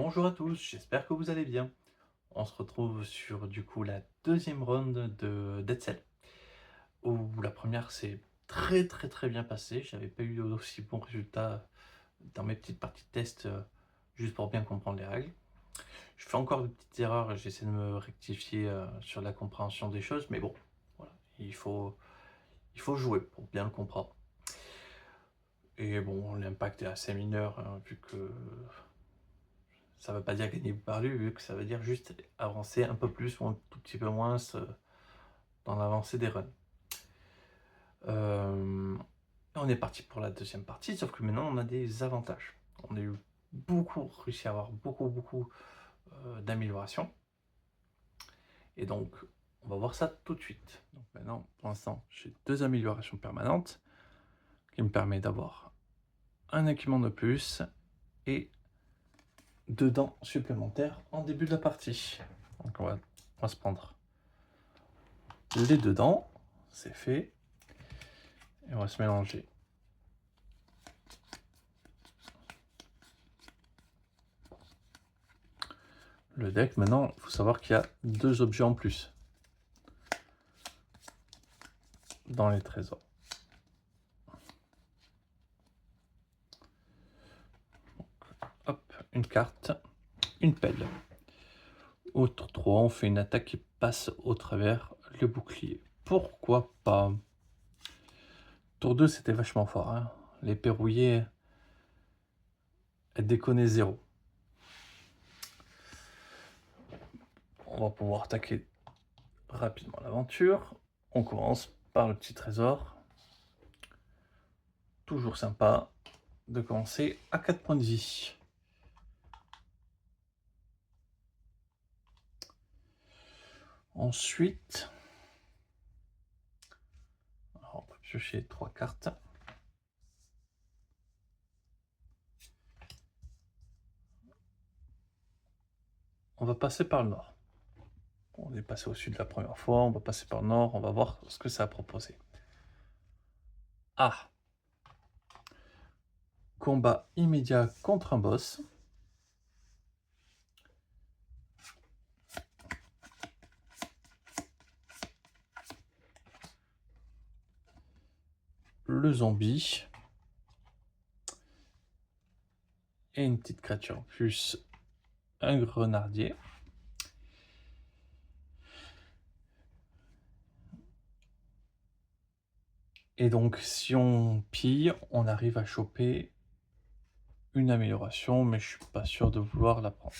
Bonjour à tous, j'espère que vous allez bien. On se retrouve sur du coup la deuxième round de Dead Cell, où la première s'est très bien passée. J'avais pas eu aussi bons résultats dans mes petites parties de test, juste pour bien comprendre les règles. Je fais encore de petites erreurs et j'essaie de me rectifier sur la compréhension des choses, mais bon, voilà, il faut jouer pour bien le comprendre. Et bon, l'impact est assez mineur, hein, vu que ça ne veut pas dire gagner par lui, vu que ça veut dire juste avancer un peu plus ou un tout petit peu moins dans l'avancée des runs. On est parti pour la deuxième partie, sauf que maintenant on a des avantages. On a eu réussi à avoir beaucoup d'améliorations. Et donc, on va voir ça tout de suite. Donc maintenant, pour l'instant, j'ai 2 améliorations permanentes qui me permettent d'avoir un équipement de plus et 2 dents supplémentaires en début de la partie. Donc on va se prendre les 2 dents, c'est fait. Et on va se mélanger le deck. Maintenant, il faut savoir qu'il y a 2 objets en plus dans les trésors. Donc, hop, une carte, une pelle. Au tour 3, on fait une attaque qui passe au travers le bouclier. Pourquoi pas? Tour 2, c'était vachement fort, hein. L'épée rouillée, elle déconnait 0. On va pouvoir attaquer rapidement l'aventure. On commence par le petit trésor. Toujours sympa de commencer à 4 points de vie. Ensuite, on va piocher 3 cartes. On va passer par le nord. On est passé au sud la première fois, on va passer par le nord, on va voir ce que ça a proposé. Ah! Combat immédiat contre un boss. Le zombie. Et une petite créature, plus un grenardier. Et donc, si on pille, on arrive à choper une amélioration, mais je suis pas sûr de vouloir la prendre.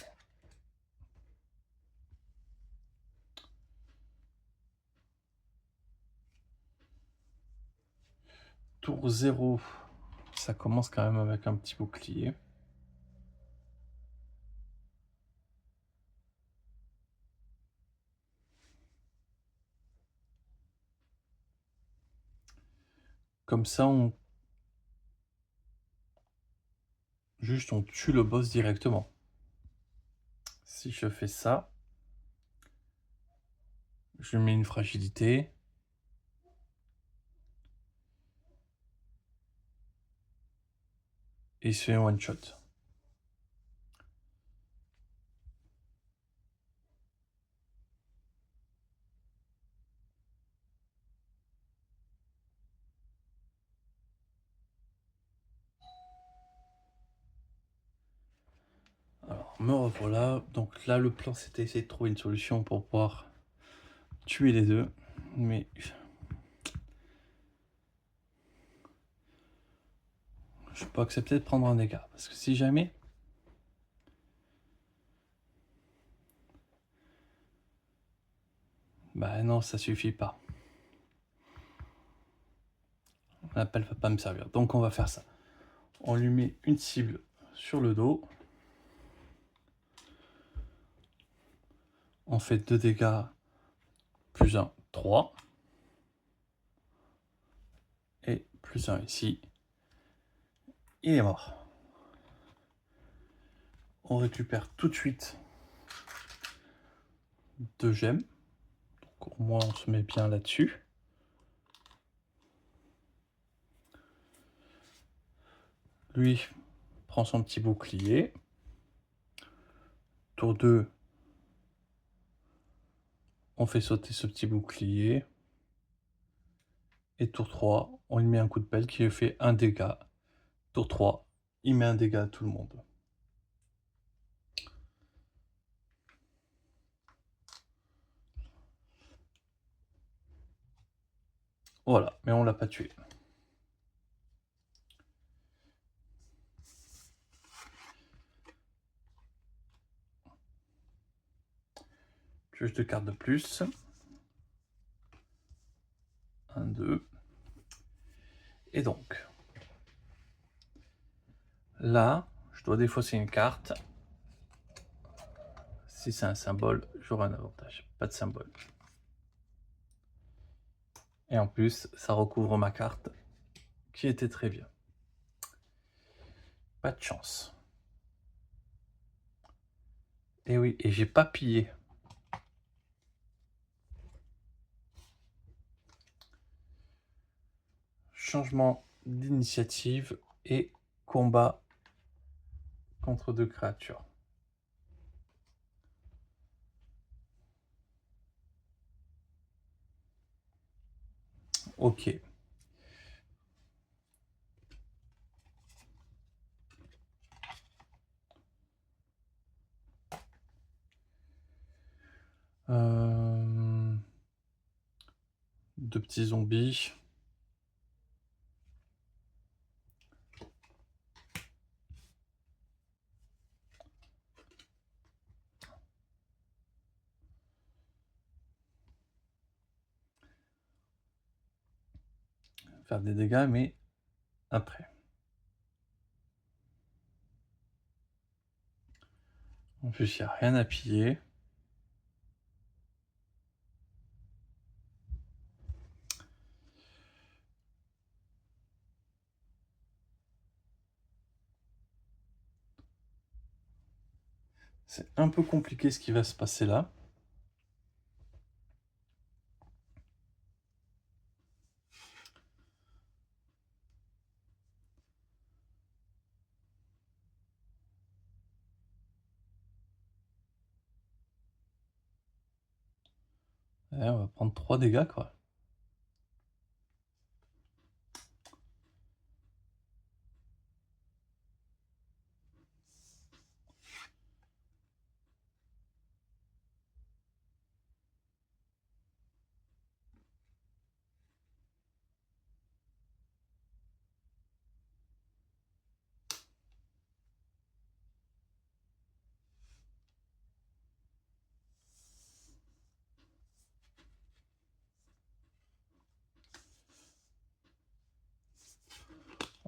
Tour 0, ça commence quand même avec un petit bouclier. Comme ça, on tue le boss directement. Si je fais ça, je mets une fragilité. Et il se fait un one shot. Alors, me revoilà. Donc là, le plan, c'était essayer de trouver une solution pour pouvoir tuer les deux. Mais je peux accepter de prendre un dégât. Parce que si jamais... Bah non, ça suffit pas. L'appel va pas me servir. Donc on va faire ça. On lui met une cible sur le dos. On fait 2 dégâts plus 1, 3. Et plus 1 ici. Il est mort. On récupère tout de suite 2 gemmes. Donc au moins on se met bien là-dessus. Lui prend son petit bouclier. Tour 2, on fait sauter ce petit bouclier. Et tour 3, on lui met un coup de pelle qui lui fait un dégât. Tour 3, il met un dégât à tout le monde. Voilà, mais on l'a pas tué. Pioche de cartes de plus. 1, 2. Et donc, là, je dois défausser une carte. Si c'est un symbole, j'aurai un avantage. Pas de symbole. Et en plus, ça recouvre ma carte, qui était très bien. Pas de chance. Et oui, et j'ai pas pillé. Changement d'initiative et combat contre 2 créatures. Ok. Deux petits zombies. Faire des dégâts, mais après. En plus, il n'y a rien à piller. C'est un peu compliqué ce qui va se passer là. Ouais, on va prendre 3 dégâts, quoi.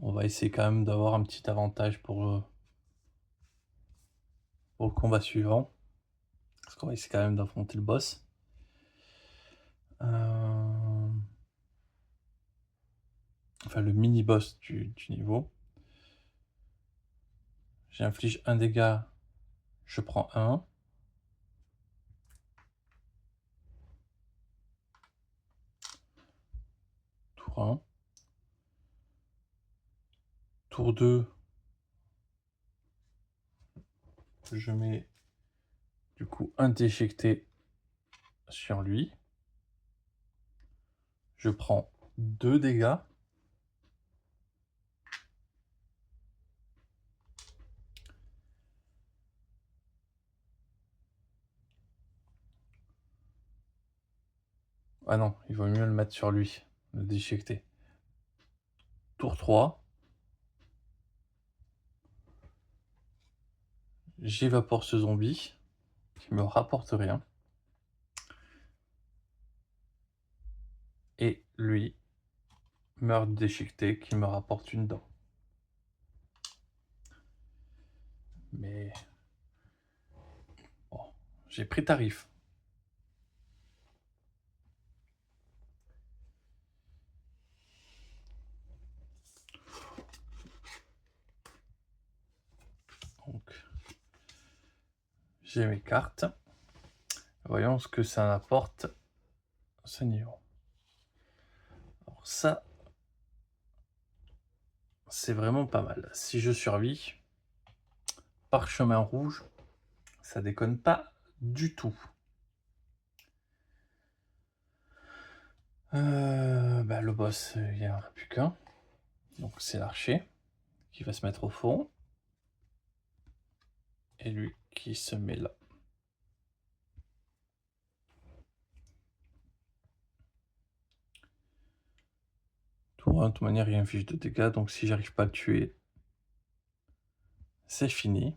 On va essayer quand même d'avoir un petit avantage pour le combat suivant. Parce qu'on va essayer quand même d'affronter le boss. Enfin, le mini-boss du niveau. J'inflige un dégât, je prends 1. Tour 1. Tour 2, je mets du coup un déjecté sur lui. Je prends 2 dégâts. Ah non, il vaut mieux le mettre sur lui, le déjecter. Tour 3. J'évapore ce zombie qui me rapporte rien. Et lui meurt déchiqueté qui me rapporte une dent. Mais bon, j'ai pris tarif. Donc j'ai mes cartes. Voyons ce que ça apporte ce niveau. Alors ça, c'est vraiment pas mal. Si je survis, parchemin rouge, Ça déconne pas du tout. Bah, le boss, il y en aura plus qu'un, donc c'est l'archer qui va se mettre au fond et lui qui se met là. De toute manière, il inflige de dégâts, donc si j'arrive pas à le tuer, c'est fini.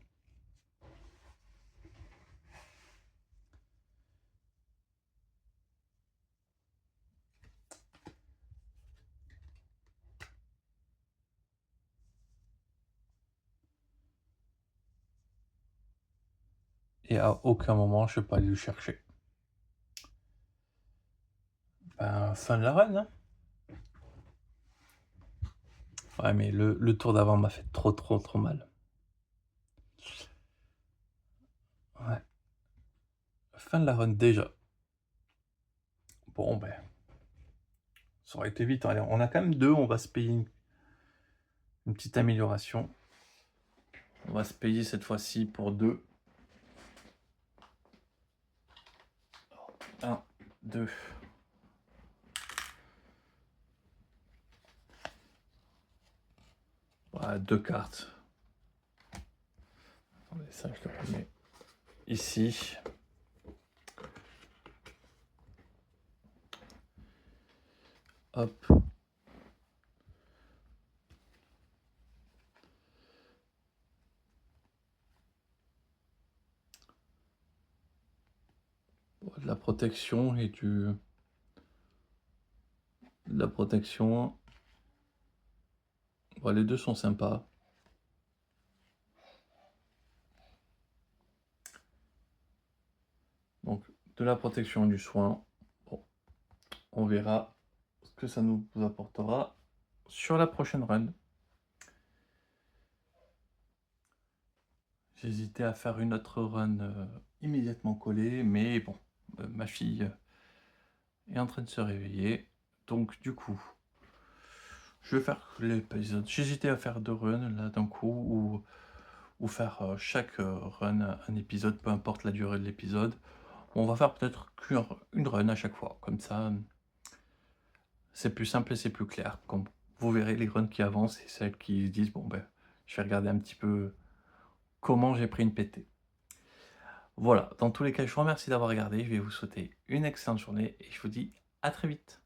Et à aucun moment je peux pas aller le chercher. Ben, fin de la run, hein. Ouais, mais le tour d'avant m'a fait trop, trop, trop mal. Ouais, fin de la run déjà. Bon, ben, ça aurait été vite. Allez, on a quand même 2, on va se payer une petite amélioration. On va se payer cette fois-ci pour 2. 1, 2. Voilà, 2 cartes. Attendez, ça je le remets ici. Hop. De la protection et de la protection. Bon, les deux sont sympas. Donc, de la protection et du soin. Bon, on verra ce que ça nous apportera sur la prochaine run. J'hésitais à faire une autre run immédiatement collée, mais bon, ma fille est en train de se réveiller. Donc, du coup, je vais faire l'épisode. J'hésitais à faire 2 runs là d'un coup, ou faire chaque run un épisode, peu importe la durée de l'épisode. On va faire peut-être qu'une run à chaque fois, comme ça c'est plus simple et c'est plus clair. Comme vous verrez les runs qui avancent et celles qui disent bon ben je vais regarder un petit peu comment j'ai pris une pétée. Voilà, dans tous les cas, je vous remercie d'avoir regardé, je vais vous souhaiter une excellente journée et je vous dis à très vite.